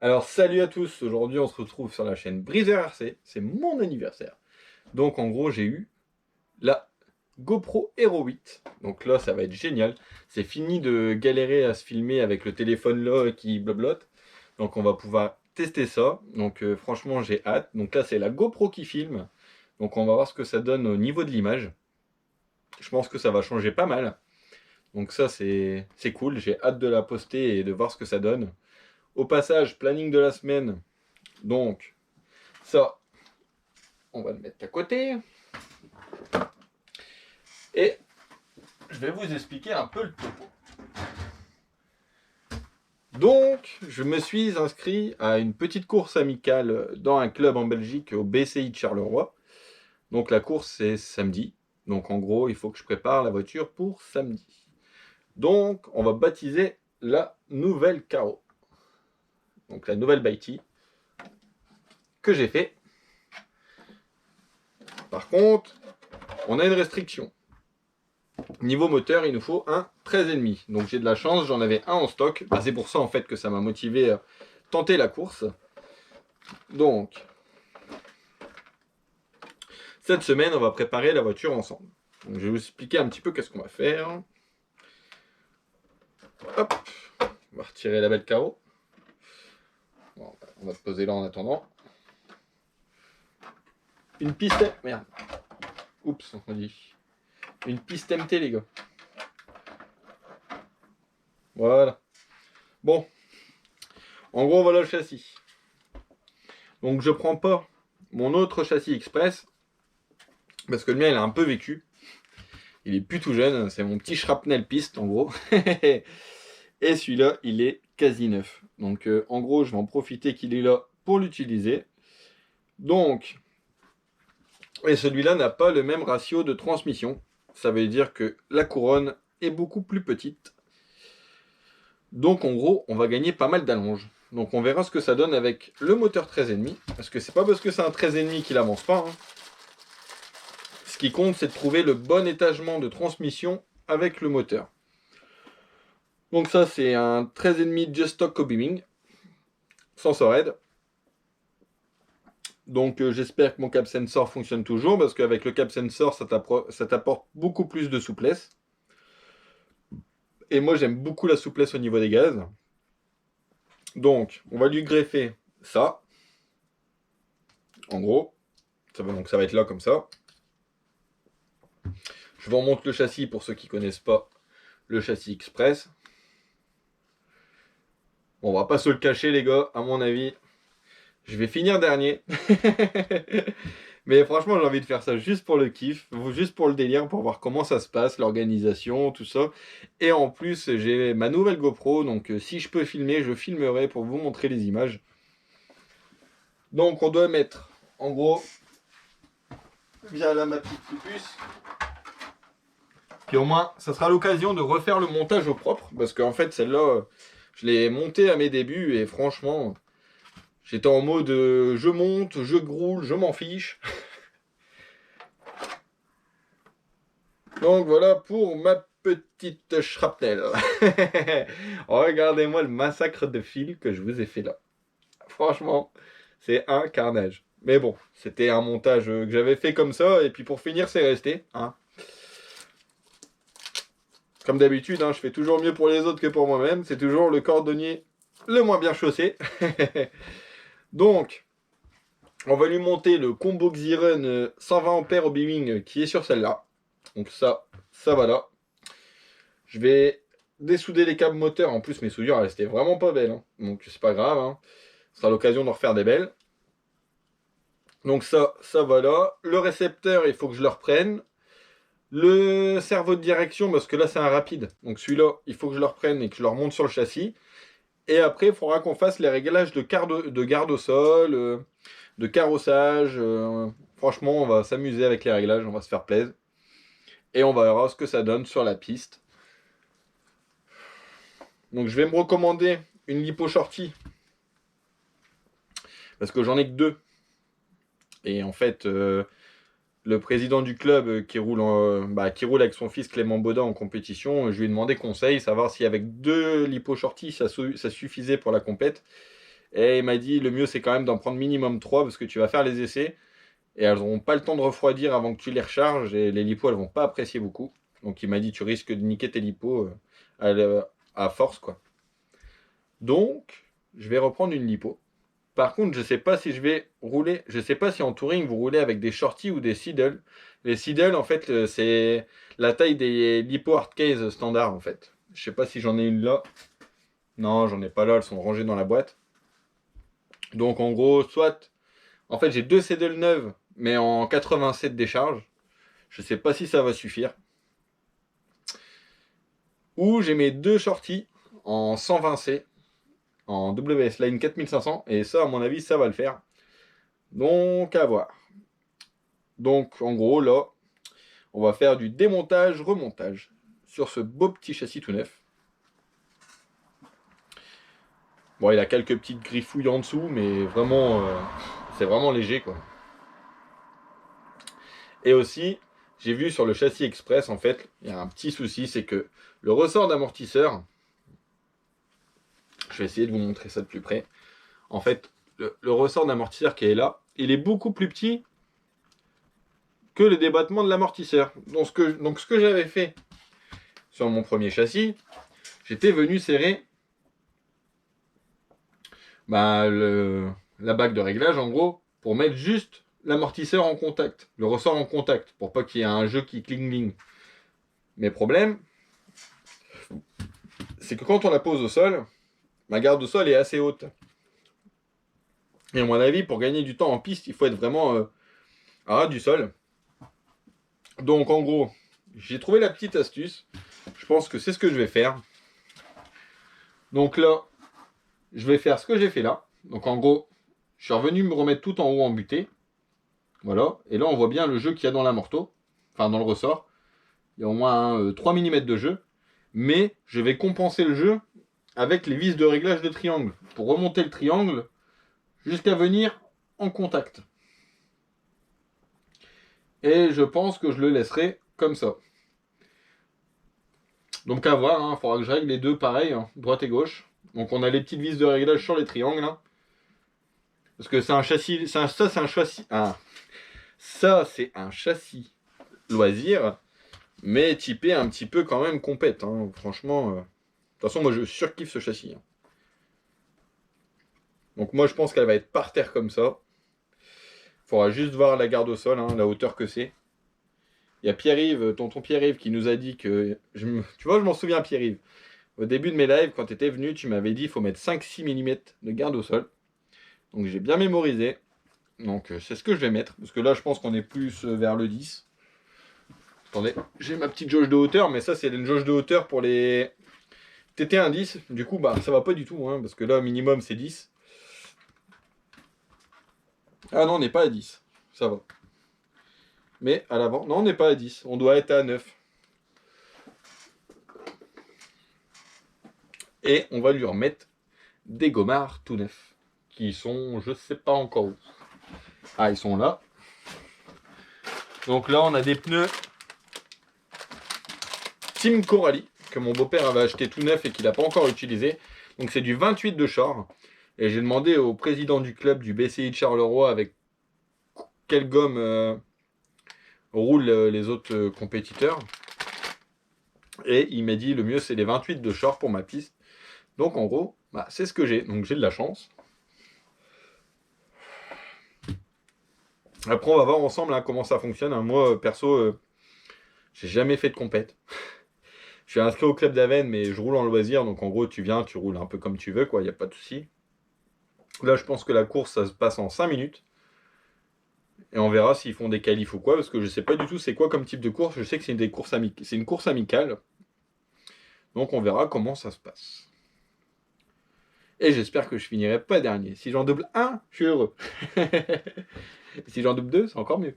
Alors salut à tous, aujourd'hui on se retrouve sur la chaîne Breezer RC, c'est mon anniversaire. Donc en gros j'ai eu la GoPro Hero 8, donc là ça va être génial. C'est fini de galérer à se filmer avec le téléphone là qui blablote. Donc on va pouvoir tester ça, donc franchement j'ai hâte. Donc là c'est la GoPro qui filme, donc on va voir ce que ça donne au niveau de l'image. Je pense que ça va changer pas mal, donc ça c'est cool, j'ai hâte de la poster et de voir ce que ça donne. Au passage, planning de la semaine, donc ça, on va le mettre à côté. Et je vais vous expliquer un peu le topo. Donc, je me suis inscrit à une petite course amicale dans un club en Belgique au BCI de Charleroi. Donc la course c'est samedi. Donc en gros, il faut que je prépare la voiture pour samedi. Donc, on va baptiser la nouvelle Caro. Donc la nouvelle Baïti que j'ai fait. Par contre, on a une restriction. Niveau moteur, il nous faut un 13,5. Donc j'ai de la chance, j'en avais un en stock. Bah, c'est pour ça en fait que ça m'a motivé à tenter la course. Donc, cette semaine, on va préparer la voiture ensemble. Donc, je vais vous expliquer un petit peu qu'est-ce qu'on va faire. Hop, on va retirer la belle carreau. Bon, on va se poser là en attendant. Une piste... Merde. Oups, on dit. Une piste MT, les gars. Voilà. Bon. En gros, voilà le châssis. Donc, je prends pas mon autre châssis express. Parce que le mien, il a un peu vécu. Il est plus tout jeune. C'est mon petit shrapnel piste, en gros. Et celui-là, il est quasi neuf. Donc, en gros, je vais en profiter qu'il est là pour l'utiliser. Donc, et celui-là n'a pas le même ratio de transmission. Ça veut dire que la couronne est beaucoup plus petite. Donc, en gros, on va gagner pas mal d'allonge. Donc, on verra ce que ça donne avec le moteur 13,5. Parce que c'est pas parce que c'est un 13,5 qu'il avance pas. Hein. Ce qui compte, c'est de trouver le bon étagement de transmission avec le moteur. Donc ça, c'est un 13,5 Just Stock Co-Beaming. Sensor Head. Donc j'espère que mon cap sensor fonctionne toujours, parce qu'avec le cap sensor, ça t'apporte beaucoup plus de souplesse. Et moi, j'aime beaucoup la souplesse au niveau des gaz. Donc, on va lui greffer ça. En gros, donc ça va être là comme ça. Je vous remonte le châssis pour ceux qui ne connaissent pas le châssis express. Bon, on va pas se le cacher, les gars, à mon avis. Je vais finir dernier. Mais franchement, j'ai envie de faire ça juste pour le kiff, juste pour le délire, pour voir comment ça se passe, l'organisation, tout ça. Et en plus, j'ai ma nouvelle GoPro, donc si je peux filmer, je filmerai pour vous montrer les images. Donc on doit mettre, en gros, bien là ma petite puce. Puis au moins, ça sera l'occasion de refaire le montage au propre, parce qu'en fait, celle-là, je l'ai montée à mes débuts, et franchement, j'étais en mode je monte, je groule, je m'en fiche. Donc voilà pour ma petite shrapnel. Regardez-moi le massacre de fil que je vous ai fait là. Franchement, c'est un carnage. Mais bon, c'était un montage que j'avais fait comme ça, et puis pour finir, c'est resté. Hein. Comme d'habitude, hein, je fais toujours mieux pour les autres que pour moi-même. C'est toujours le cordonnier le moins bien chaussé. Donc, on va lui monter le combo Xiren 120 A au beaming qui est sur celle-là. Donc ça va là. Je vais dessouder les câbles moteurs. En plus, mes soudures, elles étaient vraiment pas belles. Hein. Donc, c'est pas grave. Hein. Ce sera l'occasion d'en refaire des belles. Donc ça va là. Le récepteur, il faut que je le reprenne. Le cerveau de direction, parce que là, c'est un rapide. Donc celui-là, il faut que je le reprenne et que je le remonte sur le châssis. Et après, il faudra qu'on fasse les réglages de garde au sol, de carrossage. Franchement, on va s'amuser avec les réglages. On va se faire plaisir. Et on verra ce que ça donne sur la piste. Donc je vais me recommander une lipo shorty. Parce que j'en ai que deux. Et en fait, le président du club qui roule avec son fils Clément Baudin en compétition, je lui ai demandé conseil, savoir si avec deux lipo shorty ça suffisait pour la compète. Et il m'a dit, le mieux c'est quand même d'en prendre minimum 3 parce que tu vas faire les essais et elles n'auront pas le temps de refroidir avant que tu les recharges et les lipos elles vont pas apprécier beaucoup. Donc il m'a dit, tu risques de niquer tes lipos à force quoi. Donc je vais reprendre une lipo. Par contre, je sais pas si je vais rouler, je sais pas si en touring vous roulez avec des shorties ou des seedle. Les seedle en fait c'est la taille des lipo hardcase standard en fait. Je sais pas si j'en ai une là. Non, j'en ai pas là, elles sont rangées dans la boîte. Donc en gros, soit en fait j'ai deux seedle neuves mais en 87 décharge. Je sais pas si ça va suffire. Ou j'ai mes deux shorties en 120C en WS Line 4500 et ça à mon avis ça va le faire. Donc à voir. Donc en gros là, on va faire du démontage remontage sur ce beau petit châssis tout neuf. Bon, il a quelques petites griffouilles en dessous mais vraiment c'est vraiment léger quoi. Et aussi, j'ai vu sur le châssis express en fait, il y a un petit souci, c'est que le ressort d'amortisseur, je vais essayer de vous montrer ça de plus près. En fait, le ressort d'amortisseur qui est là, il est beaucoup plus petit que le débattement de l'amortisseur. Donc ce que j'avais fait sur mon premier châssis, j'étais venu serrer la bague de réglage en gros pour mettre juste l'amortisseur en contact, le ressort en contact, pour pas qu'il y ait un jeu qui cling-cling. Mais problème, c'est que quand on la pose au sol, ma garde au sol est assez haute. Et à mon avis, pour gagner du temps en piste, il faut être vraiment à ras du sol. Donc en gros, j'ai trouvé la petite astuce. Je pense que c'est ce que je vais faire. Donc là, je vais faire ce que j'ai fait là. Donc en gros, je suis revenu me remettre tout en haut en butée. Voilà. Et là, on voit bien le jeu qu'il y a dans l'amorto. Enfin, dans le ressort. Il y a au moins 3 mm de jeu. Mais je vais compenser le jeu avec les vis de réglage de triangle. Pour remonter le triangle jusqu'à venir en contact. Et je pense que je le laisserai comme ça. Donc à voir, il faudra que je règle les deux pareil, hein, droite et gauche. Donc on a les petites vis de réglage sur les triangles. Hein. Parce que c'est un châssis. Ça c'est un châssis. Ça c'est un châssis loisir. Mais typé un petit peu quand même compète. Hein. Franchement. De toute façon, moi je surkiffe ce châssis. Hein. Donc moi je pense qu'elle va être par terre comme ça. Faudra juste voir la garde au sol, hein, la hauteur que c'est. Il y a Pierre-Yves, tonton Pierre-Yves, qui nous a dit que... Tu vois, je m'en souviens, Pierre-Yves. Au début de mes lives, quand tu étais venu, tu m'avais dit qu'il faut mettre 5-6 mm de garde au sol. Donc j'ai bien mémorisé. Donc c'est ce que je vais mettre. Parce que là, je pense qu'on est plus vers le 10. Attendez, j'ai ma petite jauge de hauteur, mais ça, c'est une jauge de hauteur pour les TT1 10. Du coup, bah, ça va pas du tout, hein, parce que là, minimum, c'est 10. Ah non, on n'est pas à 10. Ça va. Mais à l'avant, non, on n'est pas à 10. On doit être à 9. Et on va lui remettre des gommards tout neufs. Qui sont, je sais pas encore où. Ah, ils sont là. Donc là, on a des pneus Team Coralie, que mon beau-père avait acheté tout neuf et qu'il n'a pas encore utilisé. Donc c'est du 28 de Shore. Et j'ai demandé au président du club du BCI de Charleroi avec quelle gomme roulent les autres compétiteurs. Et il m'a dit le mieux c'est les 28 de Shore pour ma piste. Donc en gros, bah, c'est ce que j'ai. Donc j'ai de la chance. Après on va voir ensemble hein, comment ça fonctionne. Hein. Moi perso, j'ai jamais fait de compète. Je suis inscrit au club d'Aven mais je roule en loisir. Donc en gros tu viens, tu roules un peu comme tu veux quoi, il n'y a pas de souci. Là je pense que la course ça se passe en 5 minutes. Et on verra s'ils font des qualifs ou quoi, parce que je sais pas du tout c'est quoi comme type de course. Je sais que c'est une course amicale. Donc on verra comment ça se passe. Et j'espère que je finirai pas dernier. Si j'en double 1, je suis heureux. Si j'en double 2, c'est encore mieux.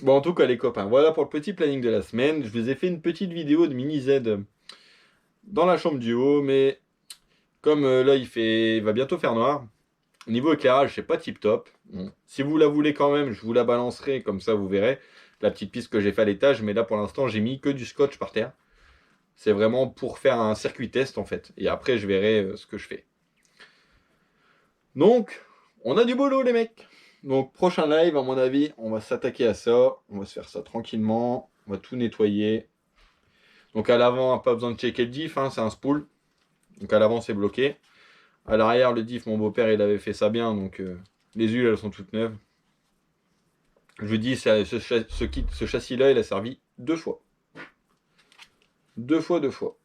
Bon, en tout cas, les copains, voilà pour le petit planning de la semaine. Je vous ai fait une petite vidéo de mini Z dans la chambre du haut, mais comme là, il va bientôt faire noir. Niveau éclairage, c'est pas tip top. Bon. Si vous la voulez quand même, je vous la balancerai, comme ça vous verrez la petite piste que j'ai fait à l'étage. Mais là, pour l'instant, j'ai mis que du scotch par terre. C'est vraiment pour faire un circuit test en fait. Et après, je verrai ce que je fais. Donc, on a du boulot les mecs. Donc, prochain live, à mon avis, on va s'attaquer à ça. On va se faire ça tranquillement. On va tout nettoyer. Donc, à l'avant, pas besoin de checker le diff, hein, c'est un spool. Donc, à l'avant, c'est bloqué. À l'arrière, le diff, mon beau-père, il avait fait ça bien. Donc, les huiles, elles sont toutes neuves. Je vous dis, ce châssis-là, il a servi 2 fois. 2 fois, 2 fois.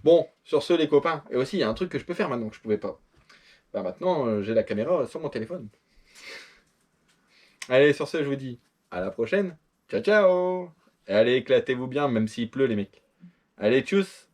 Bon, sur ce, les copains. Et aussi, il y a un truc que je peux faire maintenant que je pouvais pas. Bah maintenant, j'ai la caméra sur mon téléphone. Allez, sur ce, je vous dis à la prochaine. Ciao, ciao. Et allez, éclatez-vous bien, même s'il pleut, les mecs. Allez, tchuss.